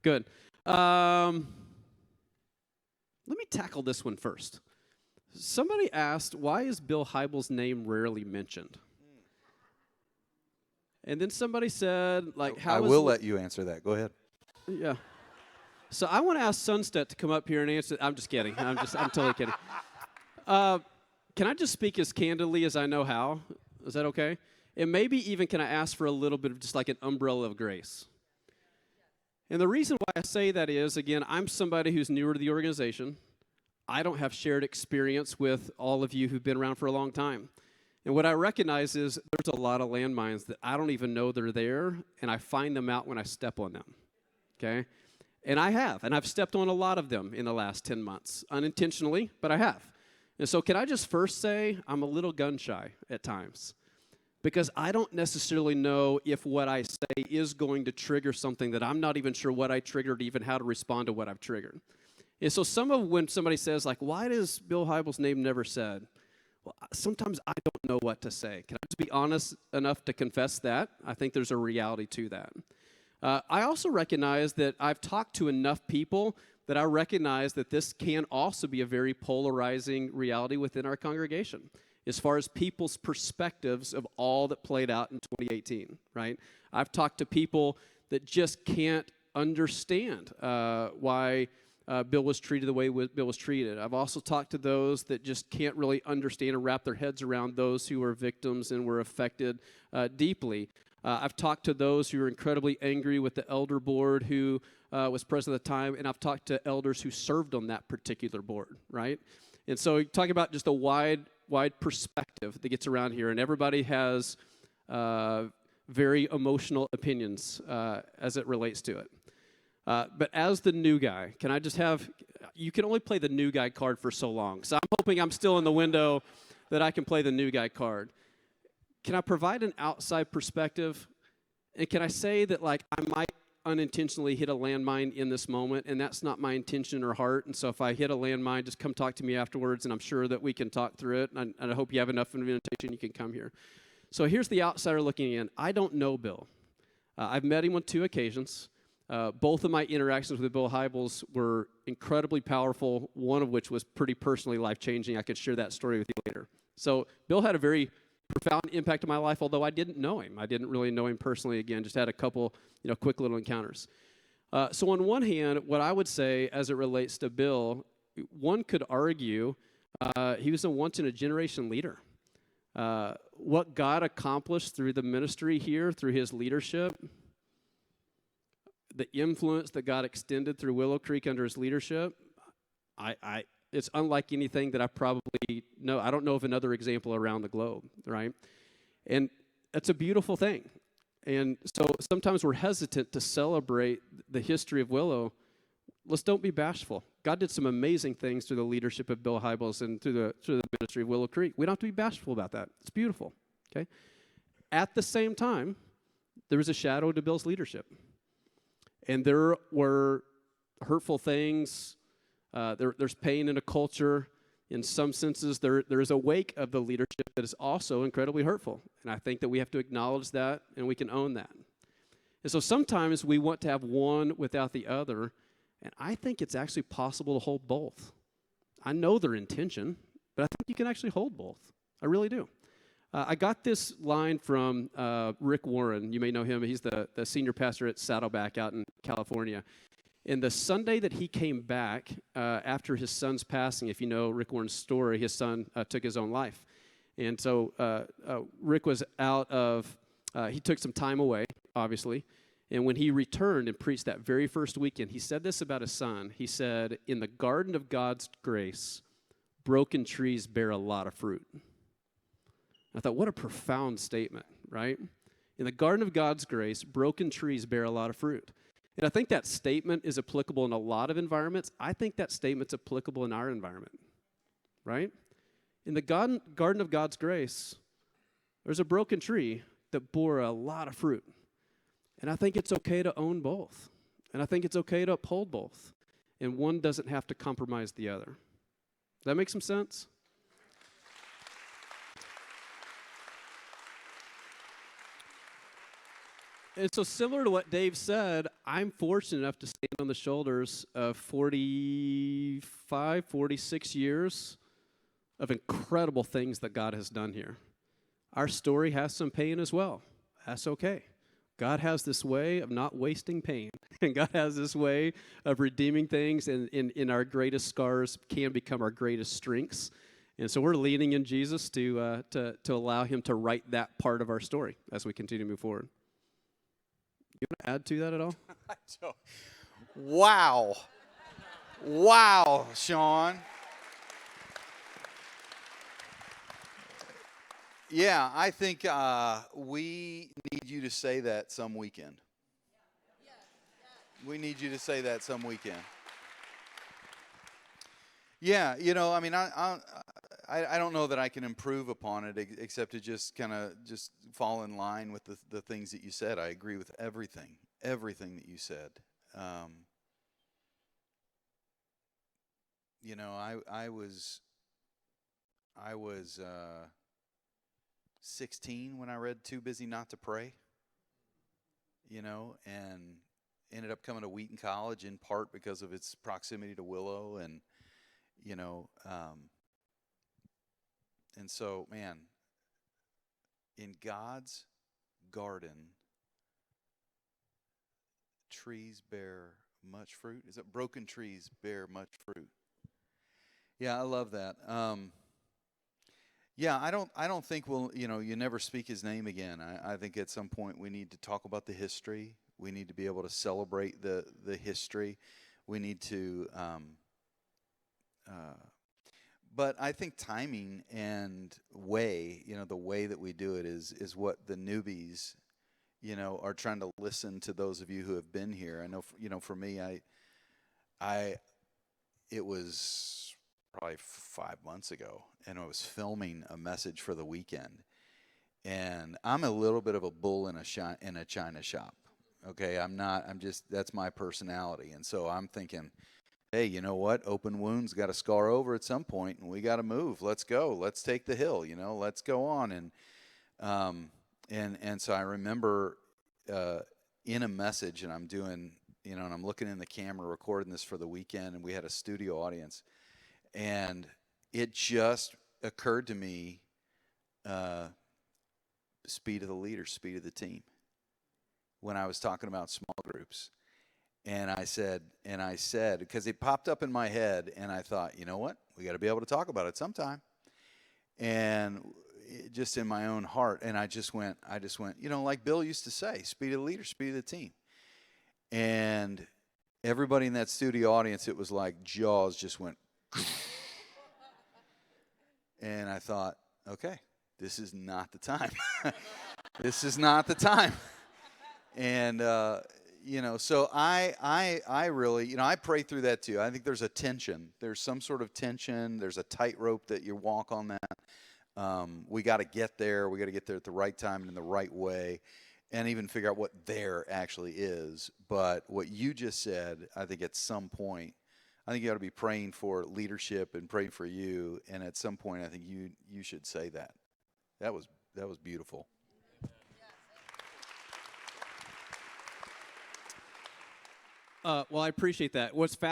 Good. Let me tackle this one first. Somebody asked, why is Bill Hybels' name rarely mentioned? And then somebody said, like, how I will let you answer that. Go ahead. Yeah. So I want to ask Sunstead to come up here and answer. I'm just kidding. I'm totally kidding. Can I just speak as candidly as I know how? Is that okay? And maybe even can I ask for a little bit of just like an umbrella of grace? And the reason why I say that is, again, I'm somebody who's newer to the organization. I don't have shared experience with all of you who've been around for a long time. And what I recognize is there's a lot of landmines that I don't even know they're there, and I find them out when I step on them, okay? And I've stepped on a lot of them in the last 10 months, unintentionally, but I have. And so can I just first say I'm a little gun-shy at times, because I don't necessarily know if what I say is going to trigger something that I'm not even sure what I triggered, even how to respond to what I've triggered. And so when somebody says, like, why does Bill Hybels' name never said? Well, sometimes I don't know what to say. Can I just be honest enough to confess that? I think there's a reality to that. I also recognize that I've talked to enough people that I recognize that this can also be a very polarizing reality within our congregation as far as people's perspectives of all that played out in 2018, right? I've talked to people that just can't understand why Bill was treated the way Bill was treated. I've also talked to those that just can't really understand or wrap their heads around those who were victims and were affected deeply. I've talked to those who are incredibly angry with the elder board who was present at the time, and I've talked to elders who served on that particular board, right? And so you're talking about just a wide perspective that gets around here, and everybody has very emotional opinions as it relates to it. But as the new guy, can I just you can only play the new guy card for so long. So I'm hoping I'm still in the window that I can play the new guy card. Can I provide an outside perspective? And can I say that, like, I might unintentionally hit a landmine in this moment, and that's not my intention or heart. And so if I hit a landmine, just come talk to me afterwards, and I'm sure that we can talk through it. And I hope you have enough invitation you can come here. So here's the outsider looking in. I don't know Bill. I've met him on 2 occasions. Both of my interactions with Bill Hybels were incredibly powerful, one of which was pretty personally life-changing. I could share that story with you later. So Bill had a very profound impact on my life, although I didn't know him. I didn't really know him personally, again, just had a couple, quick little encounters. So on one hand, what I would say as it relates to Bill, one could argue he was a once-in-a-generation leader. What God accomplished through the ministry here, through his leadership, the influence that God extended through Willow Creek under his leadership, it's unlike anything that I probably know. I don't know of another example around the globe, right? And it's a beautiful thing. And so sometimes we're hesitant to celebrate the history of Willow. Let's don't be bashful. God did some amazing things through the leadership of Bill Hybels and through the ministry of Willow Creek. We don't have to be bashful about that. It's beautiful, okay? At the same time, there was a shadow to Bill's leadership. And there were hurtful things. There's pain in a culture. In some senses, there is a wake of the leadership that is also incredibly hurtful. And I think that we have to acknowledge that, and we can own that. And so sometimes we want to have one without the other, and I think it's actually possible to hold both. I know their intention, but I think you can actually hold both. I really do. I got this line from Rick Warren. You may know him. He's the senior pastor at Saddleback out in California. And the Sunday that he came back after his son's passing, if you know Rick Warren's story, his son took his own life. And so Rick was he took some time away, obviously. And when he returned and preached that very first weekend, he said this about his son. He said, "In the garden of God's grace, broken trees bear a lot of fruit." I thought, what a profound statement, right? In the garden of God's grace, broken trees bear a lot of fruit. And I think that statement is applicable in a lot of environments. I think that statement's applicable in our environment, right? In the garden of God's grace, there's a broken tree that bore a lot of fruit. And I think it's okay to own both. And I think it's okay to uphold both. And one doesn't have to compromise the other. Does that make some sense? And so similar to what Dave said, I'm fortunate enough to stand on the shoulders of 45, 46 years of incredible things that God has done here. Our story has some pain as well. That's okay. God has this way of not wasting pain. And God has this way of redeeming things, and in our greatest scars can become our greatest strengths. And so we're leaning in Jesus to allow him to write that part of our story as we continue to move forward. You want to add to that at all? Wow. Wow, Shawn. Yeah, I think we need you to say that some weekend. We need you to say that some weekend. Yeah, you know, I mean, I don't know that I can improve upon it except to just kind of just fall in line with the things that you said. I agree with everything that you said. You know, I was 16 when I read Too Busy Not to Pray, you know, and ended up coming to Wheaton College in part because of its proximity to Willow, and, you know, and so, man, in God's garden, trees bear much fruit. Is it broken trees bear much fruit? Yeah, I love that. Yeah, I don't think you never speak his name again. I think at some point we need to talk about the history. We need to be able to celebrate the history. We need to, but I think timing and way, the way that we do it is what the newbies, are trying to listen to those of you who have been here. I know, for me, it was probably 5 months ago, and I was filming a message for the weekend, and I'm a little bit of a bull in a china shop. Okay, that's my personality, and so I'm thinking, hey, you know what? Open wounds got to scar over at some point, and we got to move. Let's go. Let's take the hill. Let's go on. And so I remember in a message, and I'm doing, and I'm looking in the camera, recording this for the weekend, and we had a studio audience. And it just occurred to me, speed of the leader, speed of the team, when I was talking about small groups. And I said, because it popped up in my head, and I thought, you know what? We got to be able to talk about it sometime. And just in my own heart, and I just went, like Bill used to say, speed of the leader, speed of the team. And everybody in that studio audience, it was like jaws just went. And I thought, okay, this is not the time. This is not the time. And, so I really, I pray through that too. I think there's a tension. There's some sort of tension. There's a tightrope that you walk on that. We got to get there. We got to get there at the right time and in the right way, and even figure out what there actually is. But what you just said, I think at some point, I think you ought to be praying for leadership and praying for you. And at some point, I think you should say that. That was beautiful. Well, I appreciate that. What's fascinating